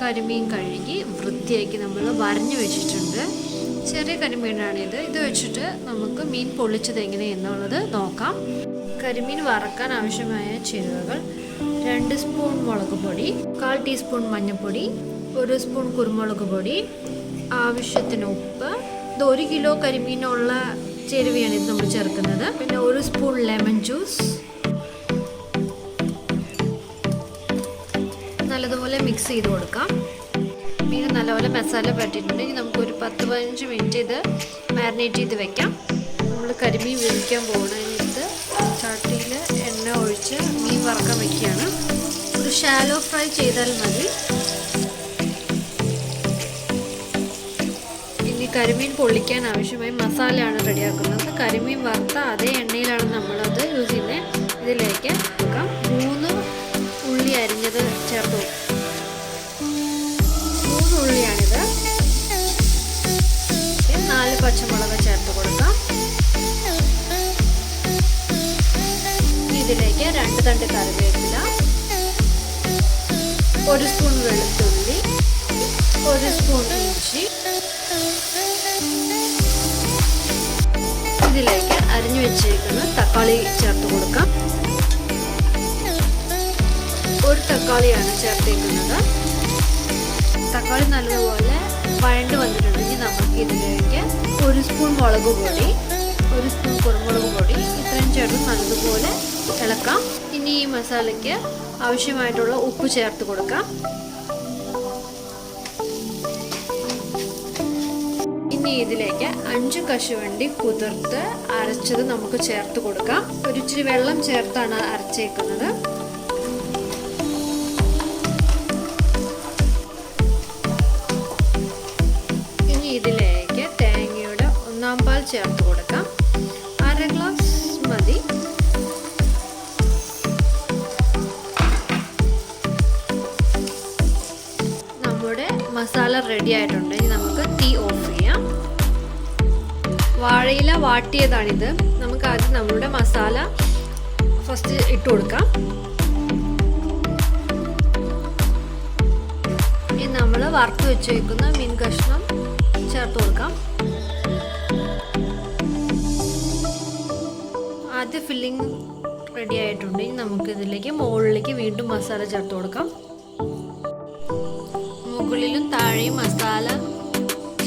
കരിമീൻ കഴുകി വൃത്തിയാക്കി നമ്മൾ വരഞ്ഞു വെച്ചിട്ടുണ്ട്. ചെറിയ കരിമീനാണിത്. ഇത് വെച്ചിട്ട് നമുക്ക് മീൻ പൊള്ളിച്ചത് എങ്ങനെയെന്നുള്ളത് നോക്കാം. കരിമീൻ വറക്കാൻ ആവശ്യമായ ചേരുവകൾ: 2 സ്പൂൺ മുളക് പൊടി, 1/4 ടീസ്പൂൺ മഞ്ഞൾപ്പൊടി, 1 സ്പൂൺ കുരുമുളക് പൊടി, ആവശ്യത്തിന് ഉപ്പ്. ഇത് 1 കിലോ കരിമീനുള്ള ചേരുവയാണ് ഇത് നമ്മൾ ചേർക്കുന്നത്. പിന്നെ 1 സ്പൂൺ ലെമൺ ജ്യൂസ്. നല്ലതുപോലെ മിക്സ് ചെയ്ത് കൊടുക്കാം. മീൻ നല്ലപോലെ മസാല പറ്റിയിട്ടുണ്ടെങ്കിൽ നമുക്കൊരു 10-15 മിനിറ്റ് ഇത് മാരിനേറ്റ് ചെയ്ത് വെക്കാം. നമ്മൾ കരിമീൻ വേവിക്കാൻ പോകുന്നത് ചട്ടിയിൽ എണ്ണ ഒഴിച്ച് മീൻ വറക്കാൻ വെക്കുകയാണ്. ഒരു ഷാലോ ഫ്രൈ ചെയ്താൽ മതി. ഇനി കരിമീൻ പൊള്ളിക്കാൻ ആവശ്യമായി മസാലയാണ് റെഡിയാക്കുന്നത്. കരിമീൻ വറുത്ത അതേ എണ്ണയിലാണ് നമ്മളത് യൂസ് ചെയ്യുന്നത്. ഇതിലേക്ക് വെക്കാം. 3 ഉള്ളി അരിഞ്ഞത് ചേർത്ത് 3 ഉള്ളിയാണിത്. 4 പച്ചമുളക് ചേർത്ത് കൊടുക്കാം. ഇതിലേക്ക് 2 തണ്ട് കറിവേപ്പില, 1 സ്പൂൺ വെളുത്തുള്ളി, 1 സ്പൂൺ ഇഞ്ചി. ഇതിലേക്ക് അരിഞ്ഞു വെച്ചിരിക്കുന്ന തക്കാളി ചേർത്ത് കൊടുക്കാം. 1 തക്കാളിയാണ് ചേർത്തേക്കുന്നത്. തക്കാളി നല്ലതുപോലെ വഴണ്ട് വന്നിട്ടുണ്ടെങ്കിൽ നമുക്ക് ഇതിലേക്ക് 1 സ്പൂൺ മുളക് പൊടി, 1 സ്പൂൺ കുരുമുളക് പൊടി ഇത്രയും ചേർത്ത് നല്ലതുപോലെ ഇളക്കാം. ഇനി ഈ മസാലയ്ക്ക് ആവശ്യമായിട്ടുള്ള ഉപ്പ് ചേർത്ത് കൊടുക്കാം. ഇനി ഇതിലേക്ക് 5 കശുവണ്ടി കുതിർത്ത് അരച്ചത് നമുക്ക് ചേർത്ത് കൊടുക്കാം. ഒരിച്ചിരി വെള്ളം ചേർത്താണ് അരച്ചേക്കുന്നത്. ഇനി ഇതിലേക്ക് തേങ്ങയുടെ 1/4 പാൽ ചേർത്ത് കൊടുക്കാം. 1/2 ഗ്ലാസ് മതി. നമ്മുടെ മസാല റെഡി ആയിട്ടുണ്ട്. ഇനി നമുക്ക് തീ ഓഫ് ചെയ്യാം. വാഴയില വാട്ടിയതാണിത്. നമുക്ക് ആദ്യം നമ്മുടെ മസാല ഫസ്റ്റ് ഇട്ട് കൊടുക്കാം. ഇനി നമ്മൾ വറുത്ത് വെച്ച് വയ്ക്കുന്ന മീൻ കഷ്ണം ചേർത്ത് കൊടുക്കാം. ആദ്യ ഫില്ലിംഗ് റെഡി ആയിട്ടുണ്ട്. ഇനി നമുക്ക് ഇതിലേക്ക് മുകളിലേക്ക് വീണ്ടും മസാല ചേർത്ത് കൊടുക്കാം. മുകളിലും താഴെയും മസാല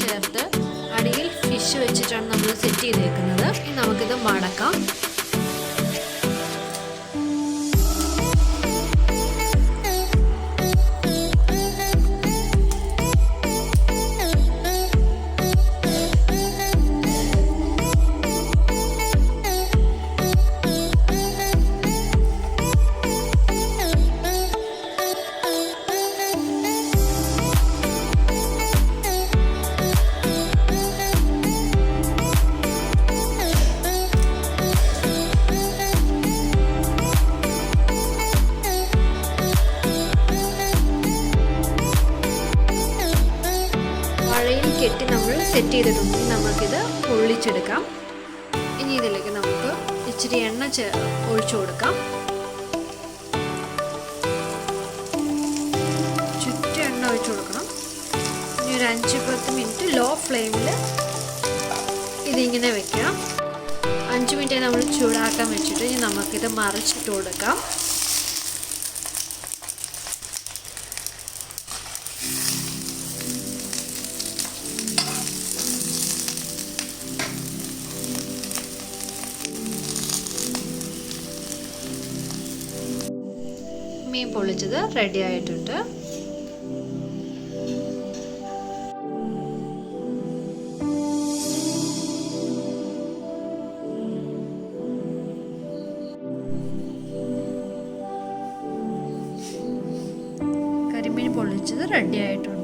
ചേർത്ത് അടിയിൽ ഫിഷ് വെച്ചിട്ടാണ് നമ്മൾ സെറ്റ് ചെയ്തേക്കുന്നത്. ഇനി നമുക്കിത് മടക്കാം. കെട്ടി നമ്മൾ സെറ്റ് ചെയ്തിട്ടുണ്ട്. നമുക്കിത് പൊള്ളിച്ചെടുക്കാം. ഇനി ഇതിലേക്ക് നമുക്ക് ഇച്ചിരി എണ്ണ ഒഴിച്ചു കൊടുക്കാം. ചുറ്റും എണ്ണ ഒഴിച്ചു കൊടുക്കണം. ഇനി ഒരു 5-10 മിനിറ്റ് ലോ ഫ്ലെയിമിൽ ഇതിങ്ങനെ വെക്കാം. 5 മിനിറ്റ് നമ്മൾ ചൂടാക്കാൻ വെച്ചിട്ട് ഇനി നമുക്കിത് മറിച്ചിട്ട് കൊടുക്കാം. മീൻ പൊള്ളിച്ചത് റെഡി ആയിട്ടുണ്ട്. കരിമീൻ പൊള്ളിച്ചത് റെഡി ആയിട്ടുണ്ട്.